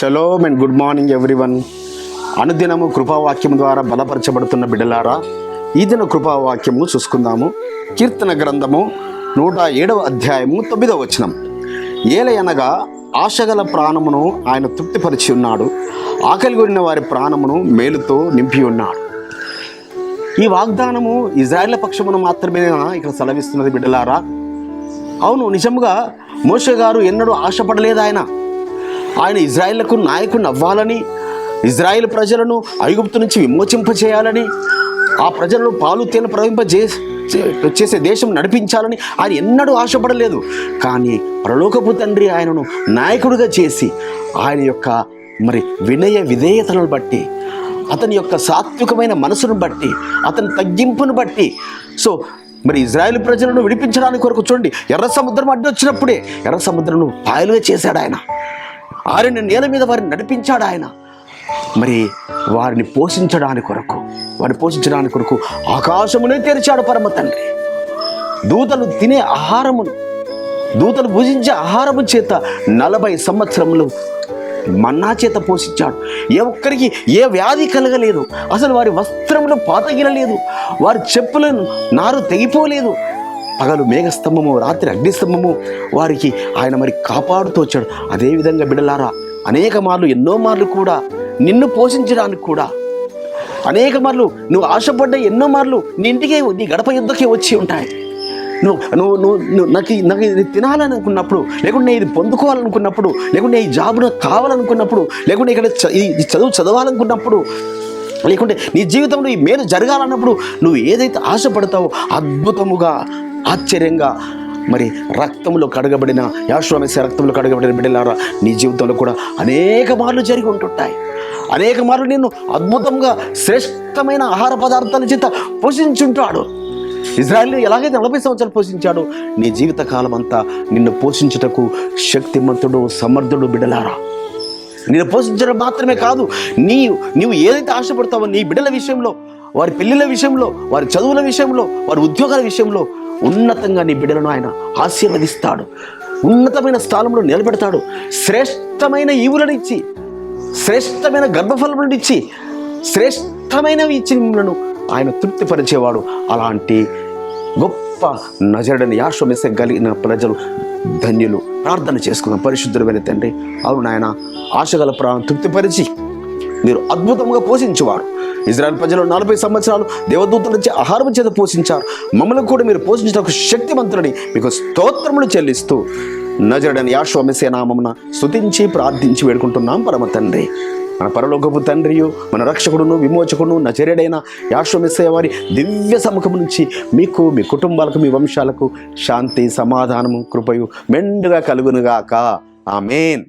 Shalom and good morning everyone. అనుదినము కృపావాక్యం ద్వారా బలపరచబడుతున్న బిడ్డలారా, ఈ దిన కృపావాక్యము చూసుకుందాము. కీర్తన గ్రంథము 107వ అధ్యాయము 9వ వచనం. ఏలయనగా ఆశగల ప్రాణమును ఆయన తృప్తిపరిచి ఉన్నాడు, ఆకలి కొనిన వారి ప్రాణమును మేలుతో నింపి ఉన్నాడు. ఈ వాగ్దానము ఇజ్రాయేల్ పక్షమును మాత్రమే ఇక్కడ సెలవిస్తున్నది బిడ్డలారా. అవును, నిజంగా మోషే గారు ఎన్నడూ ఆశపడలేదు. ఆయన ఇజ్రాయేళ్లకు నాయకుడిని అవ్వాలని, ఇజ్రాయేల్ ప్రజలను ఐగుప్తు నుంచి విమోచింపచేయాలని, ఆ ప్రజలను పాలు తేనె చేసే దేశం నడిపించాలని ఆయన ఎన్నడూ ఆశపడలేదు. కానీ పరలోకపు తండ్రి ఆయనను నాయకుడిగా చేసి ఆయన యొక్క వినయ విధేయతలను బట్టి, అతని యొక్క సాత్వికమైన మనసును బట్టి, అతని తగ్గింపును బట్టి ఇజ్రాయేల్ ప్రజలను విడిపించడానికి కొరకు చూడండి, ఎర్ర సముద్రం అడ్డు వచ్చినప్పుడే ఎర్ర సముద్రం పాయలుగా చేశాడు ఆయన. ఆరిన నేల మీద వారిని నడిపించాడు ఆయన. వారిని పోషించడానికి కొరకు ఆకాశమునే తెరిచాడు పరమ తండ్రి. దూతలు తినే ఆహారమును, దూతలు భుజించే ఆహారము చేత 40 సంవత్సరములు మన్నా చేత పోషించాడు. ఏ ఒక్కరికి ఏ వ్యాధి కలగలేదు. అసలు వారి వస్త్రములు పాతగిలలేదు, వారి చెప్పులను నారు తెగిపోలేదు. పగలు మేఘస్తంభము, రాత్రి అగ్నిస్తంభము వారికి ఆయన కాపాడుతూ వచ్చాడు. అదేవిధంగా బిడ్డలారా, అనేక మార్లు, ఎన్నో మార్లు కూడా నిన్ను పోషించడానికి కూడా, అనేక మార్లు నువ్వు ఆశపడ్డ ఎన్నో మార్లు నీ ఇంటికే, నీ గడప యుద్ధకే వచ్చి ఉంటాయి. నువ్వు నాకు ఇది తినాలనుకున్నప్పుడు, లేకుంటే ఇది పొందుకోవాలనుకున్నప్పుడు, లేకుంటే ఈ జాబ్ నాకు కావాలనుకున్నప్పుడు, లేకుంటే ఇక్కడ ఈ చదువు చదవాలనుకున్నప్పుడు, లేకుంటే నీ జీవితంలో ఈ మేలు జరగాలన్నప్పుడు నువ్వు ఏదైతే ఆశపడతావో అద్భుతముగా, ఆశ్చర్యంగా రక్తంలో కడగబడిన, యెహోషువ మెస్సియా రక్తంలో కడగబడిన బిడ్డలారా, నీ జీవితంలో కూడా అనేక మార్లు జరిగి ఉంటుంటాయి. అనేక మార్లు నిన్ను అద్భుతంగా శ్రేష్టమైన ఆహార పదార్థాల చేత పోషించుంటాడు. ఇజ్రాయేల్ని ఎలాగైతే 40 సంవత్సరాలు పోషించాడో, నీ జీవితకాలం అంతా నిన్ను పోషించుటకు శక్తిమంతుడు, సమర్థుడు బిడ్డలారా. నిన్ను పోషించడం మాత్రమే కాదు, నీవు ఏదైతే ఆశపడతావో నీ బిడ్డల విషయంలో, వారి పెళ్ళిళ్ళ విషయంలో, వారి చదువుల విషయంలో, వారి ఉద్యోగాల విషయంలో ఉన్నతంగా నీ బిడ్డలను ఆయన ఆశీర్వదిస్తాడు. ఉన్నతమైన స్థానంలో నిలబెడతాడు. శ్రేష్టమైన ఈవులను ఇచ్చి, శ్రేష్టమైన గర్భఫలములను ఇచ్చి, శ్రేష్టమైనవి ఇచ్చి మిమ్మల్ని ఆయన తృప్తిపరిచేవాడు. అలాంటి గొప్ప నజరుడైన యెహోషువ మెస్సియా కలిగిన ప్రజలు ధన్యులు. ప్రార్థన చేసుకుందాం. పరిశుద్ధుడైన తండ్రి, అవును నాయన, ఆశగల ప్రాణం తృప్తిపరిచి మీరు అద్భుతంగా పోషించేవారు. ఇజ్రాయేల్ ప్రజలు 40 సంవత్సరాలు దేవదూతల నుంచి ఆహారం చేత పోషించారు. మమ్మల్ని కూడా మీరు పోషించడానికి శక్తిమంతుడని మీకు స్తోత్రములు చెల్లిస్తూ నజరుడైన యెహోషువ మెస్సియా నామమున స్తుతించి ప్రార్థించి వేడుకుంటున్నాం పరమ తండ్రి. మన పరలోకపు తండ్రియు, మన రక్షకుడును, విమోచకుడును నజరేయుడైన యెహోషువ మెస్సియా వారి దివ్య సముఖము నుంచి మీకు, మీ కుటుంబాలకు, మీ వంశాలకు శాంతి, సమాధానము, కృపయు మెండుగా కలుగునుగాక. ఆమేన్.